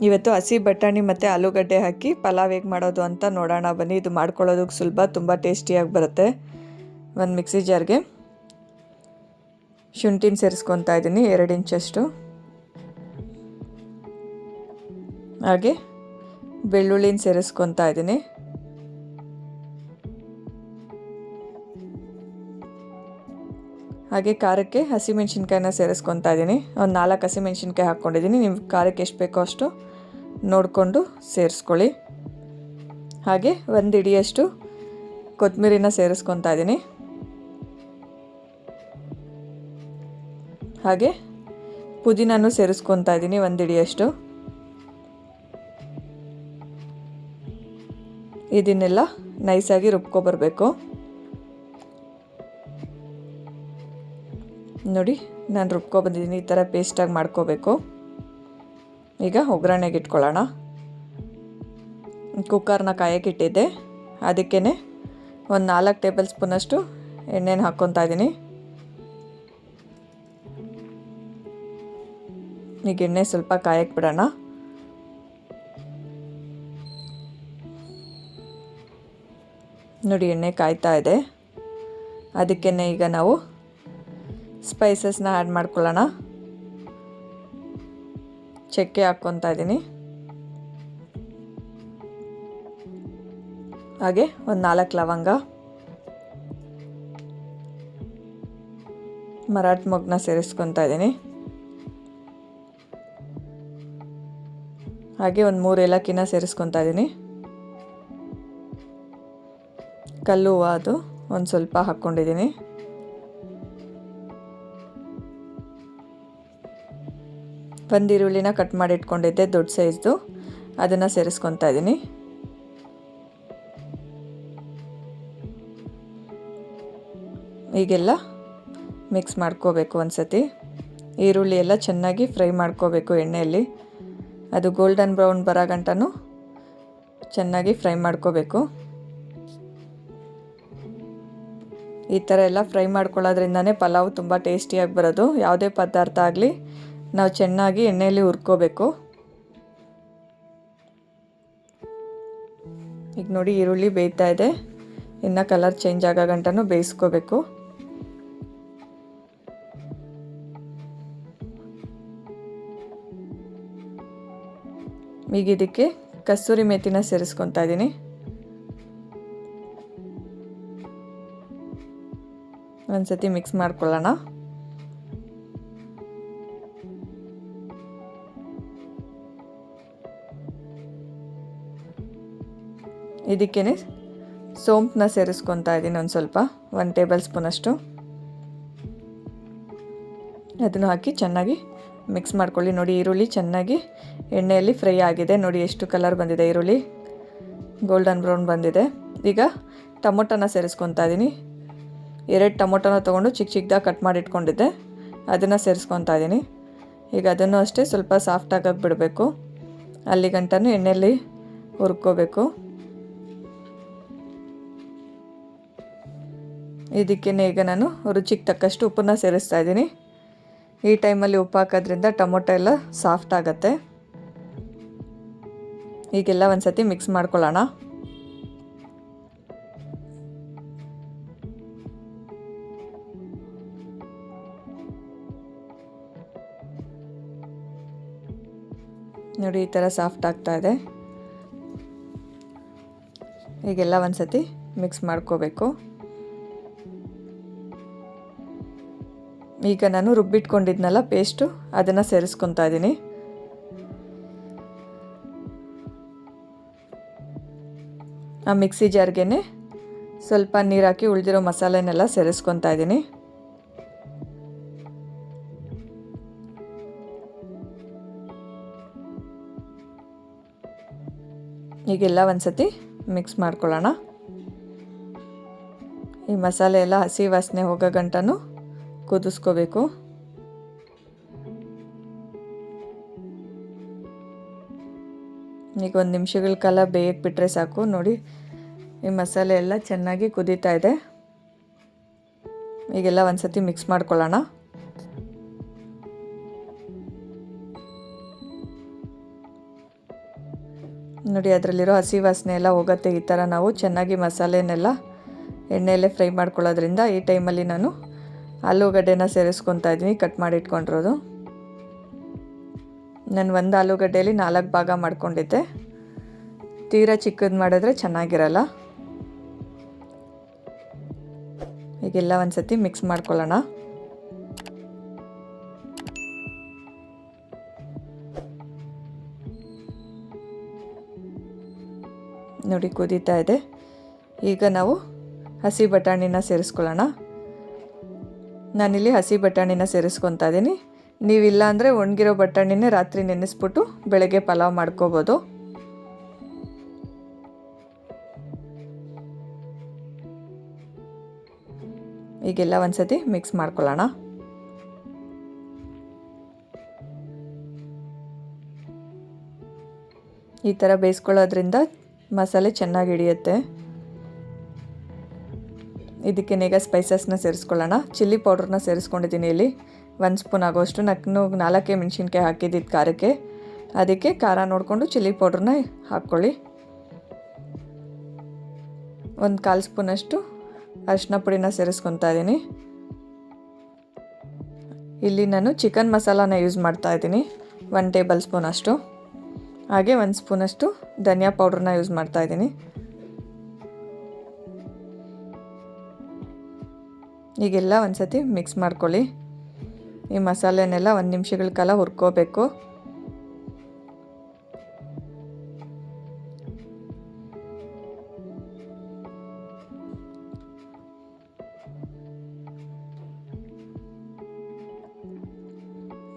ಇವತ್ತು ಹಸಿ ಬಟಾಣಿ ಮತ್ತು ಆಲೂಗಡ್ಡೆ ಹಾಕಿ ಪಲಾವ್ ಹೇಗೆ ಮಾಡೋದು ಅಂತ ನೋಡೋಣ ಬನ್ನಿ. ಇದು ಮಾಡ್ಕೊಳ್ಳೋದಕ್ಕೆ ಸುಲಭ, ತುಂಬ ಟೇಸ್ಟಿಯಾಗಿ ಬರುತ್ತೆ. ಒಂದು ಮಿಕ್ಸಿ ಜಾರ್ಗೆ ಶುಂಠಿನ ಸೇರಿಸ್ಕೊತಾ ಇದ್ದೀನಿ 2 ಇಂಚಷ್ಟು. ಹಾಗೆ ಬೆಳ್ಳುಳ್ಳಿನ ಸೇರಿಸ್ಕೊತಾ ಇದ್ದೀನಿ. ಹಾಗೆ ಖಾರಕ್ಕೆ ಹಸಿಮೆಣ್ಸಿನ್ಕಾಯಿನ ಸೇರಿಸ್ಕೊತಾ ಇದ್ದೀನಿ. ಒಂದು 4 ಹಸಿಮೆಣ್ಸಿನ್ಕಾಯಿ ಹಾಕ್ಕೊಂಡಿದ್ದೀನಿ. ನೀವು ಖಾರಕ್ಕೆ ಎಷ್ಟು ಬೇಕೋ ಅಷ್ಟು ನೋಡಿಕೊಂಡು ಸೇರಿಸ್ಕೊಳ್ಳಿ. ಹಾಗೆ 1 ಹಿಡಿಯಷ್ಟು ಕೊತ್ತಂಬರಿನ ಸೇರಿಸ್ಕೊತಾ ಇದ್ದೀನಿ. ಹಾಗೆ ಪುದೀನನೂ ಸೇರಿಸ್ಕೊತಾ ಇದ್ದೀನಿ 1 ಹಿಡಿಯಷ್ಟು. ಇದನ್ನೆಲ್ಲ ನೈಸಾಗಿ ರುಬ್ಕೊಬರಬೇಕು. ನೋಡಿ ನಾನು ರುಬ್ಕೊಬಂದಿದ್ದೀನಿ. ಈ ಥರ ಪೇಸ್ಟಾಗಿ ಮಾಡ್ಕೋಬೇಕು. ಈಗ ಒಗ್ಗರಣೆಗೆ ಇಟ್ಕೊಳ್ಳೋಣ. ಕುಕ್ಕರ್ನ ಕಾಯಕ್ಕೆ ಇಟ್ಟಿದ್ದೆ. ಅದಕ್ಕೇ ಒಂದು 4 ಟೇಬಲ್ ಸ್ಪೂನಷ್ಟು ಎಣ್ಣೆನ ಹಾಕ್ಕೊತಾ ಇದ್ದೀನಿ. ಈಗ ಎಣ್ಣೆ ಸ್ವಲ್ಪ ಕಾಯಕ್ಕೆ ಬಿಡೋಣ. ನೋಡಿ ಎಣ್ಣೆ ಕಾಯ್ತಾ ಇದೆ. ಅದಕ್ಕೇ ಈಗ ನಾವು ಸ್ಪೈಸಸ್ನ ಆ್ಯಡ್ ಮಾಡ್ಕೊಳ್ಳೋಣ. ಚಕ್ಕೆ ಹಾಕ್ಕೊತಾ ಇದ್ದೀನಿ. ಹಾಗೆ ಒಂದು 4 ಲವಂಗ, ಮರಾಠ ಮೊಗ್ಗನ್ನ ಸೇರಿಸ್ಕೊತಾ ಇದ್ದೀನಿ. ಹಾಗೆ ಒಂದು 3 ಏಲಕ್ಕಿನ ಸೇರಿಸ್ಕೊತಾ ಇದ್ದೀನಿ. ಕಲ್ಲು ಹೂವು ಅದು ಒಂದು ಸ್ವಲ್ಪ ಹಾಕ್ಕೊಂಡಿದ್ದೀನಿ. ಒಂದು ಈರುಳ್ಳಿನ ಕಟ್ ಮಾಡಿ ಇಟ್ಕೊಂಡಿದ್ದೆ ದೊಡ್ಡ ಸೈಜ್ದು, ಅದನ್ನು ಸೇರಿಸ್ಕೊತಾ ಇದ್ದೀನಿ. ಈಗೆಲ್ಲ ಮಿಕ್ಸ್ ಮಾಡ್ಕೋಬೇಕು. ಒಂದು ಸತಿ ಈರುಳ್ಳಿ ಎಲ್ಲ ಚೆನ್ನಾಗಿ ಫ್ರೈ ಮಾಡ್ಕೋಬೇಕು ಎಣ್ಣೆಯಲ್ಲಿ. ಅದು ಗೋಲ್ಡನ್ ಬ್ರೌನ್ ಬರೋ ಗಂಟನೂ ಚೆನ್ನಾಗಿ ಫ್ರೈ ಮಾಡ್ಕೋಬೇಕು. ಈ ಥರ ಎಲ್ಲ ಫ್ರೈ ಮಾಡ್ಕೊಳ್ಳೋದ್ರಿಂದನೇ ಪಲಾವ್ ತುಂಬ ಟೇಸ್ಟಿಯಾಗಿ ಬರೋದು. ಯಾವುದೇ ಪದಾರ್ಥ ಆಗಲಿ ನಾವು ಚೆನ್ನಾಗಿ ಎಣ್ಣೆಯಲ್ಲಿ ಹುರ್ಕೋಬೇಕು. ಈಗ ನೋಡಿ ಈರುಳ್ಳಿ ಬೇಯ್ತಾ ಇದೆ. ಇನ್ನು ಕಲರ್ ಚೇಂಜ್ ಆಗೋ ಗಂಟನೂ ಬೇಯಿಸ್ಕೋಬೇಕು. ಈಗ ಇದಕ್ಕೆ ಕಸ್ತೂರಿ ಮೆಥಿನ ಸೇರಿಸ್ಕೊತಾ ಇದ್ದೀನಿ. ಒಂದು ಸತಿ ಮಿಕ್ಸ್ ಮಾಡ್ಕೊಳ್ಳೋಣ. ಇದಕ್ಕೇ ಸೋಂಪನ್ನ ಸೇರಿಸ್ಕೊತಾ ಇದ್ದೀನಿ ಒಂದು ಸ್ವಲ್ಪ, 1 ಟೇಬಲ್ ಸ್ಪೂನಷ್ಟು. ಅದನ್ನು ಹಾಕಿ ಚೆನ್ನಾಗಿ ಮಿಕ್ಸ್ ಮಾಡ್ಕೊಳ್ಳಿ. ನೋಡಿ ಈರುಳ್ಳಿ ಚೆನ್ನಾಗಿ ಎಣ್ಣೆಯಲ್ಲಿ ಫ್ರೈ ಆಗಿದೆ. ನೋಡಿ ಎಷ್ಟು ಕಲರ್ ಬಂದಿದೆ, ಈರುಳ್ಳಿ ಗೋಲ್ಡನ್ ಬ್ರೌನ್ ಬಂದಿದೆ. ಈಗ ಟೊಮೊಟೊನ ಸೇರಿಸ್ಕೊತಾ ಇದ್ದೀನಿ. 2 ಟೊಮೊಟೊನ ತೊಗೊಂಡು ಚಿಕ್ಕ ಚಿಕ್ಕದಾಗಿ ಕಟ್ ಮಾಡಿ ಇಟ್ಕೊಂಡಿದ್ದೆ, ಅದನ್ನು ಸೇರಿಸ್ಕೊತಾ ಇದ್ದೀನಿ. ಈಗ ಅದನ್ನು ಅಷ್ಟೇ ಸ್ವಲ್ಪ ಸಾಫ್ಟಾಗಿ ಬಿಡಬೇಕು. ಅಲ್ಲಿ ಗಂಟನೂ ಎಣ್ಣೆಯಲ್ಲಿ ಹುರ್ಕೋಬೇಕು. ಇದಕ್ಕೇ ಈಗ ನಾನು ರುಚಿಗೆ ತಕ್ಕಷ್ಟು ಉಪ್ಪನ್ನ ಸೇರಿಸ್ತಾ ಇದ್ದೀನಿ. ಈ ಟೈಮಲ್ಲಿ ಉಪ್ಪು ಹಾಕೋದ್ರಿಂದ ಟೊಮೊಟೊ ಎಲ್ಲ ಸಾಫ್ಟ್ ಆಗುತ್ತೆ. ಈಗೆಲ್ಲ ಒಂದು ಸತಿ ಮಿಕ್ಸ್ ಮಾಡ್ಕೊಳ್ಳೋಣ. ನೋಡಿ ಈ ಥರ ಸಾಫ್ಟ್ ಆಗ್ತಾ ಇದೆ. ಈಗೆಲ್ಲ ಒಂದು ಸತಿ ಮಿಕ್ಸ್ ಮಾಡ್ಕೋಬೇಕು. ಈಗ ನಾನು ರುಬ್ಬಿಟ್ಕೊಂಡಿದ್ನಲ್ಲ ಪೇಸ್ಟು, ಅದನ್ನು ಸೇರಿಸ್ಕೊತಾ ಇದ್ದೀನಿ. ಆ ಮಿಕ್ಸಿ ಜಾರ್ಗೆ ಸ್ವಲ್ಪ ನೀರು ಹಾಕಿ ಉಳಿದಿರೋ ಮಸಾಲೆನೆಲ್ಲ ಸೇರಿಸ್ಕೊತಾ ಇದ್ದೀನಿ. ಈಗೆಲ್ಲ ಒಂದು ಸತಿ ಮಿಕ್ಸ್ ಮಾಡ್ಕೊಳ್ಳೋಣ. ಈ ಮಸಾಲೆ ಎಲ್ಲ ಹಸಿ ವಾಸನೆ ಹೋಗೋ ಗಂಟನೂ ಕುದಿಸ್ಕೋಬೇಕು. ಈಗ 1 ನಿಮಿಷಗಳ ಕಾಲ ಬೇಯಕ್ಕೆ ಬಿಟ್ಟರೆ ಸಾಕು. ನೋಡಿ ಈ ಮಸಾಲೆ ಎಲ್ಲ ಚೆನ್ನಾಗಿ ಕುದೀತಾ ಇದೆ. ಈಗೆಲ್ಲ ಒಂದು ಸತಿ ಮಿಕ್ಸ್ ಮಾಡ್ಕೊಳ್ಳೋಣ. ನೋಡಿ ಅದರಲ್ಲಿರೋ ಹಸಿ ವಾಸನೆ ಎಲ್ಲ ಹೋಗುತ್ತೆ. ಈ ಥರ ನಾವು ಚೆನ್ನಾಗಿ ಮಸಾಲೆನೆಲ್ಲ ಎಣ್ಣೆಯಲ್ಲೇ ಫ್ರೈ ಮಾಡ್ಕೊಳ್ಳೋದ್ರಿಂದ ಈ ಟೈಮಲ್ಲಿ ನಾನು ಆಲೂಗಡ್ಡೆನ ಸೇರಿಸ್ಕೊತಾ ಇದ್ದೀನಿ, ಕಟ್ ಮಾಡಿ ಇಟ್ಕೊಂಡಿರೋದು. ನಾನು ಒಂದು ಆಲೂಗಡ್ಡೆಯಲ್ಲಿ 4 ಭಾಗ ಮಾಡ್ಕೊಂಡಿದ್ದೆ. ತೀರಾ ಚಿಕ್ಕದು ಮಾಡಿದ್ರೆ ಚೆನ್ನಾಗಿರಲ್ಲ. ಈಗೆಲ್ಲ ಒಂದು ಸತಿ ಮಿಕ್ಸ್ ಮಾಡ್ಕೊಳ್ಳೋಣ. ನೋಡಿ ಕುದೀತಾ ಇದೆ. ಈಗ ನಾವು ಹಸಿ ಬಟಾಣಿನ ಸೇರಿಸ್ಕೊಳ್ಳೋಣ. ನಾನಿಲ್ಲಿ ಹಸಿ ಬಟಾಣಿನ ಸೇರಿಸ್ಕೊತಾ ಇದ್ದೀನಿ. ನೀವಿಲ್ಲ ಅಂದರೆ ಒಣಗಿರೋ ಬಟಾಣಿನೇ ರಾತ್ರಿ ನೆನೆಸ್ಬಿಟ್ಟು ಬೆಳಗ್ಗೆ ಪಲಾವ್ ಮಾಡ್ಕೋಬೋದು. ಈಗೆಲ್ಲ ಒಂದು ಸತಿ ಮಿಕ್ಸ್ ಮಾಡ್ಕೊಳ್ಳೋಣ. ಈ ಥರ ಬೇಯಿಸ್ಕೊಳ್ಳೋದ್ರಿಂದ ಮಸಾಲೆ ಚೆನ್ನಾಗಿ ಹಿಡಿಯುತ್ತೆ. ಇದಕ್ಕೆ ಈಗ ಸ್ಪೈಸಸ್ನ ಸೇರಿಸ್ಕೊಳ್ಳೋಣ. ಚಿಲ್ಲಿ ಪೌಡ್ರನ್ನ ಸೇರಿಸ್ಕೊಂಡಿದ್ದೀನಿ. ಇಲ್ಲಿ 1 ಸ್ಪೂನ್ ಆಗೋಷ್ಟು. ನಾನು 4 ಮೆಣಸಿನ್ಕಾಯಿ ಹಾಕಿದ್ದಿದ್ದು ಖಾರಕ್ಕೆ, ಅದಕ್ಕೆ ಖಾರ ನೋಡಿಕೊಂಡು ಚಿಲ್ಲಿ ಪೌಡ್ರನ್ನ ಹಾಕ್ಕೊಳ್ಳಿ. 1/4 ಸ್ಪೂನಷ್ಟು ಅರಿಶಿನ ಪುಡಿನ ಸೇರಿಸ್ಕೊತಾ ಇದ್ದೀನಿ. ಇಲ್ಲಿ ನಾನು ಚಿಕನ್ ಮಸಾಲಾನ ಯೂಸ್ ಮಾಡ್ತಾ ಇದ್ದೀನಿ, 1 ಟೇಬಲ್ ಸ್ಪೂನ್ ಅಷ್ಟು. ಹಾಗೆ 1 ಸ್ಪೂನಷ್ಟು ಧನಿಯಾ ಪೌಡ್ರನ್ನ ಯೂಸ್ ಮಾಡ್ತಾ ಇದ್ದೀನಿ. ಈಗೆಲ್ಲ ಒಂದು ಸತಿ ಮಿಕ್ಸ್ ಮಾಡ್ಕೊಳ್ಳಿ. ಈ ಮಸಾಲೆನೆಲ್ಲ 1 ನಿಮಿಷಗಳ ಕಾಲ ಹುರ್ಕೋಬೇಕು.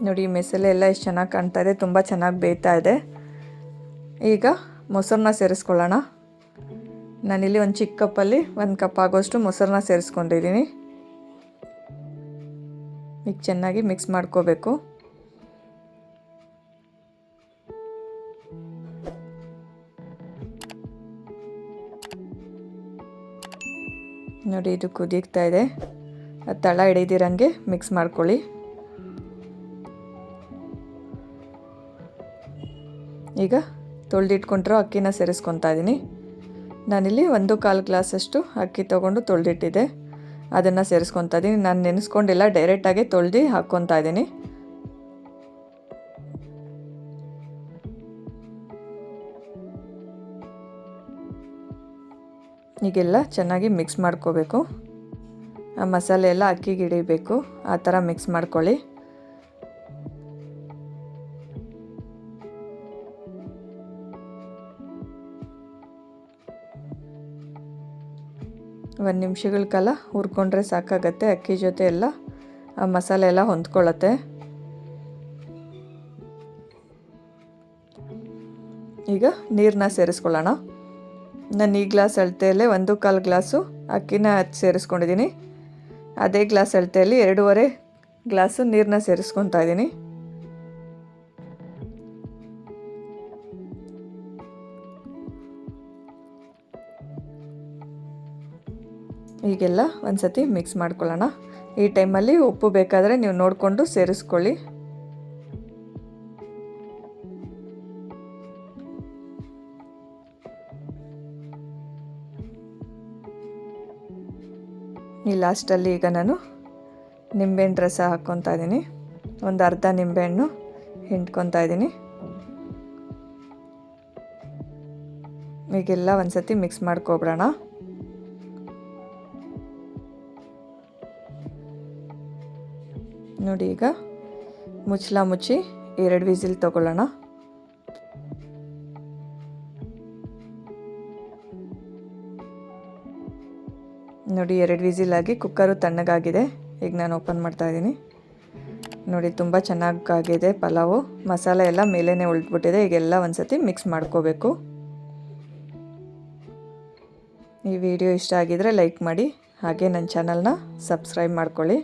ನೋಡಿ ಮಸಾಲೆ ಎಲ್ಲ ಎಷ್ಟು ಚೆನ್ನಾಗಿ ಕಾಣ್ತಾ ಇದೆ, ತುಂಬ ಚೆನ್ನಾಗಿ ಬೇಯ್ತಾ ಇದೆ. ಈಗ ಮೊಸರನ್ನ ಸೇರಿಸ್ಕೊಳ್ಳೋಣ. ನಾನಿಲ್ಲಿ ಒಂದು ಚಿಕ್ಕ ಕಪ್ಪಲ್ಲಿ 1 ಕಪ್ ಆಗೋಷ್ಟು ಮೊಸರನ್ನ ಸೇರಿಸ್ಕೊಂಡಿದ್ದೀನಿ. ಈಗ ಚೆನ್ನಾಗಿ ಮಿಕ್ಸ್ ಮಾಡ್ಕೋಬೇಕು. ನೋಡಿ ಇದು ಕುದೀಗ್ತಾ ಇದೆ. ತಳ ಹಿಡಿದಿರಂಗೆ ಮಿಕ್ಸ್ ಮಾಡ್ಕೊಳ್ಳಿ. ಈಗ ತೊಳೆದಿಟ್ಕೊಂಡಿರೋ ಅಕ್ಕಿನ ಸೇರಿಸ್ಕೊತಾ ಇದ್ದೀನಿ. ನಾನಿಲ್ಲಿ 1/4 ಗ್ಲಾಸಷ್ಟು ಅಕ್ಕಿ ತೊಗೊಂಡು ತೊಳೆದಿಟ್ಟಿದ್ದೆ, ಅದನ್ನು ಸೇರಿಸ್ಕೊತಾ ಇದ್ದೀನಿ. ನಾನು ನೆನೆಸ್ಕೊಂಡಿಲ್ಲ, ಡೈರೆಕ್ಟಾಗಿ ತೊಳೆದು ಹಾಕ್ಕೊತಾ ಇದ್ದೀನಿ. ಈಗೆಲ್ಲ ಚೆನ್ನಾಗಿ ಮಿಕ್ಸ್ ಮಾಡ್ಕೋಬೇಕು. ಆ ಮಸಾಲೆ ಎಲ್ಲ ಅಕ್ಕಿಗೆ ಹಿಡಿಬೇಕು, ಆ ಥರ ಮಿಕ್ಸ್ ಮಾಡ್ಕೊಳ್ಳಿ. ಒಂದು ನಿಮಿಷಗಳ ಕಾಲ ಹುರ್ಕೊಂಡ್ರೆ ಸಾಕಾಗತ್ತೆ. ಅಕ್ಕಿ ಜೊತೆ ಎಲ್ಲ ಆ ಮಸಾಲೆ ಎಲ್ಲ ಹೊಂದ್ಕೊಳ್ಳುತ್ತೆ. ಈಗ ನೀರನ್ನ ಸೇರಿಸ್ಕೊಳ್ಳೋಣ. ನಾನು ಈ ಗ್ಲಾಸ್ ಅಳತೆಯಲ್ಲೇ 1/4 ಗ್ಲಾಸು ಅಕ್ಕಿನ ಸೇರಿಸ್ಕೊಂಡಿದ್ದೀನಿ. ಅದೇ ಗ್ಲಾಸ್ ಅಳತೆಯಲ್ಲಿ 2.5 ಗ್ಲಾಸು ನೀರನ್ನ ಸೇರಿಸ್ಕೊತಾ ಇದ್ದೀನಿ. ಈಗೆಲ್ಲ ಒಂದು ಸತಿ ಮಿಕ್ಸ್ ಮಾಡ್ಕೊಳ್ಳೋಣ. ಈ ಟೈಮಲ್ಲಿ ಉಪ್ಪು ಬೇಕಾದರೆ ನೀವು ನೋಡಿಕೊಂಡು ಸೇರಿಸ್ಕೊಳ್ಳಿ. ಈ ಲಾಸ್ಟಲ್ಲಿ ಈಗ ನಾನು ನಿಂಬೆಹಣ್ಣು ರಸ ಹಾಕ್ಕೊತಾ ಇದ್ದೀನಿ. ಒಂದು ಅರ್ಧ ನಿಂಬೆಹಣ್ಣು ಹಿಂಡ್ಕೊತಾ ಇದ್ದೀನಿ. ಈಗೆಲ್ಲ ಒಂದು ಸತಿ ಮಿಕ್ಸ್ ಮಾಡ್ಕೊಬಿಡೋಣ. ನೋಡಿ ಈಗ ಮುಚ್ಚಳ ಮುಚ್ಚಿ 2 ವಿಸಿಲ್ ತಗೊಳ್ಳೋಣ. ನೋಡಿ 2 ವಿಸಿಲ್ ಆಗಿ ಕುಕ್ಕರು ತಣ್ಣಗಾಗಿದೆ. ಈಗ ನಾನು ಓಪನ್ ಮಾಡ್ತಾ ಇದ್ದೀನಿ. ನೋಡಿ ತುಂಬ ಚೆನ್ನಾಗಾಗಿದೆ ಪಲಾವು. ಮಸಾಲೆ ಎಲ್ಲ ಮೇಲೇ ಉಳ್ದ್ಬಿಟ್ಟಿದೆ. ಈಗೆಲ್ಲ ಒಂದು ಸತಿ ಮಿಕ್ಸ್ ಮಾಡ್ಕೋಬೇಕು. ಈ ವಿಡಿಯೋ ಇಷ್ಟ ಆಗಿದರೆ ಲೈಕ್ ಮಾಡಿ, ಹಾಗೆ ನನ್ನ ಚಾನಲ್ನ ಸಬ್ಸ್ಕ್ರೈಬ್ ಮಾಡ್ಕೊಳ್ಳಿ.